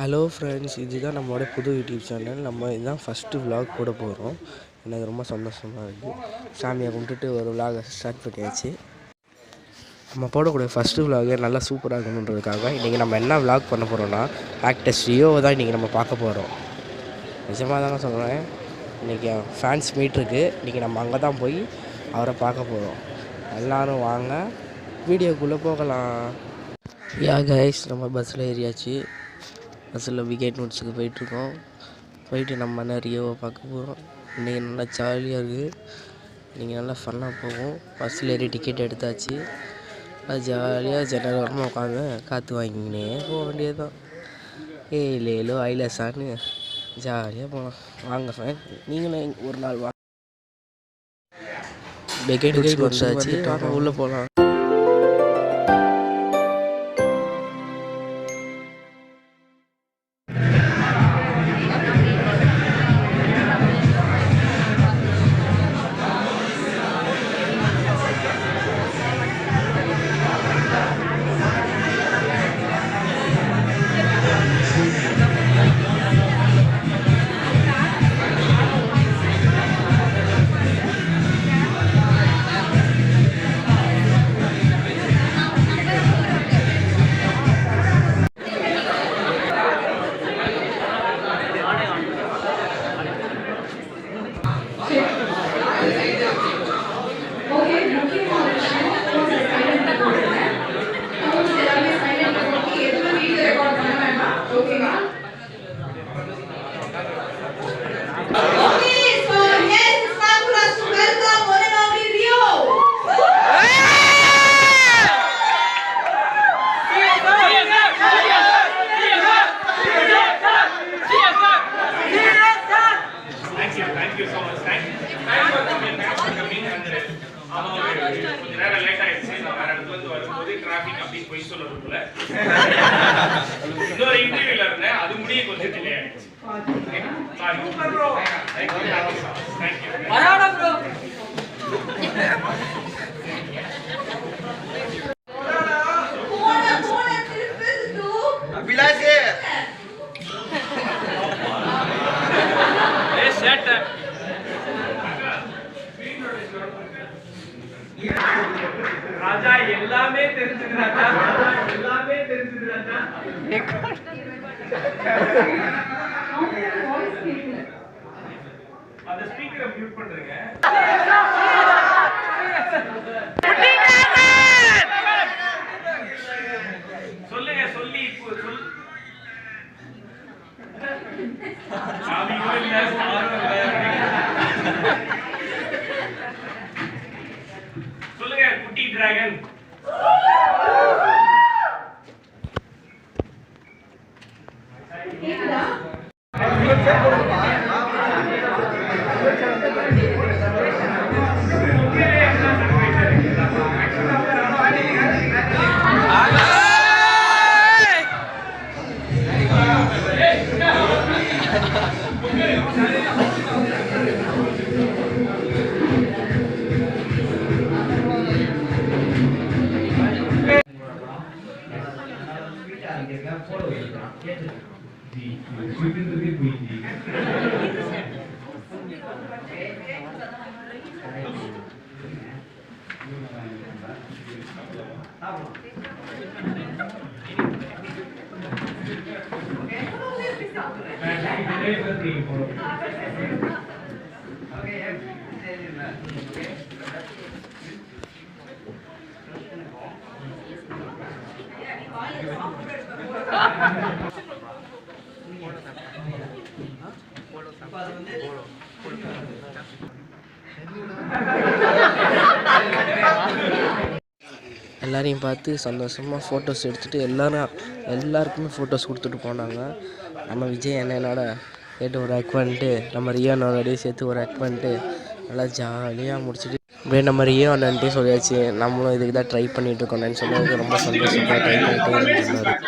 Hello friends, இதுதான் நம்மளோட புது யூடியூப் சேனல். நம்ம இதுதான் ஃபஸ்ட்டு விலாக் போட போகிறோம். எனக்கு ரொம்ப சந்தோஷமாக இருக்குது. சாமியை கும்பிட்டுட்டு ஒரு விலாகை ஸ்டார்ட் பண்ணியாச்சு. நம்ம போடக்கூடிய ஃபஸ்ட்டு விலாகே நல்லா சூப்பராக இருக்கணுன்றதுக்காக இன்றைக்கி நம்ம என்ன விலாக் பண்ண போகிறோன்னா, ஆக்டர் ரியோவை தான் இன்றைக்கி நம்ம பார்க்க போகிறோம். நிஜமாக தாங்க சொல்கிறேன். இன்றைக்கி ஃபேன்ஸ் மீட் இருக்குது. இன்றைக்கி நம்ம அங்கே தான் போய் அவரை பார்க்க போகிறோம். எல்லோரும் வாங்க, வீடியோக்குள்ளே போகலாம். கைஸ், நம்ம பஸ்ஸில் ஏறியாச்சு. பஸ்ஸில் விகேட் நோட்ஸுக்கு போயிட்டுருக்கோம். போயிட்டு நம்ம ரியோவை பார்க்க போகிறோம். இன்றைக்கி நல்லா ஜாலியாக இருக்குது. இன்றைக்கி நல்லா ஃபன்னாக போகும். பஸ்ஸில் ஏறி டிக்கெட் எடுத்தாச்சு. அது ஜாலியாக ஜன்னல் ஓரமாக உட்காந்து காற்று வாங்கிக்கினே போக வேண்டியது தான். ஏலேலோ ஐலசான்னு ஜாலியாக போகலாம். வாங்க ஃபேன், நீங்களும் ஒரு நாள் வாங்க. விகேட் நோட்ஸுக்கு வந்தாச்சு, வாங்க உள்ளே போகலாம். ராஜா எல்லாமே தெரிஞ்சுக்கிறாங்க. எல்லாமே தெரிஞ்சுக்கிறாங்க. அந்த ஸ்பீக்கரை மியூட் பண்றீங்க. சொல்லுங்க, சொல்லி சொல். சாமி கோயில்ல சொல்லுங்க, குட்டி டிராகன். எல்லாரையும் பார்த்து சந்தோஷமாக ஃபோட்டோஸ் எடுத்துகிட்டு எல்லாருக்குமே ஃபோட்டோஸ் கொடுத்துட்டு போனாங்க. நம்ம விஜய் அண்ணனோட கேட்டு ஒரு ஆக்ட் பண்ணிட்டு, நம்ம ரியோ அண்ணனோடய சேர்த்து ஒரு ஆக்ட் பண்ணிட்டு நல்லா ஜாலியாக முடிச்சுட்டு அப்படியே நம்ம ரியோ அண்ணன்ட்டே சொல்லியாச்சு, நம்மளும் இதுக்கு தான் ட்ரை பண்ணிகிட்ருக்கோன்னு சொன்னதுக்கு ரொம்ப சந்தோஷமாக ட்ரை பண்ணிட்டு சொன்னார்.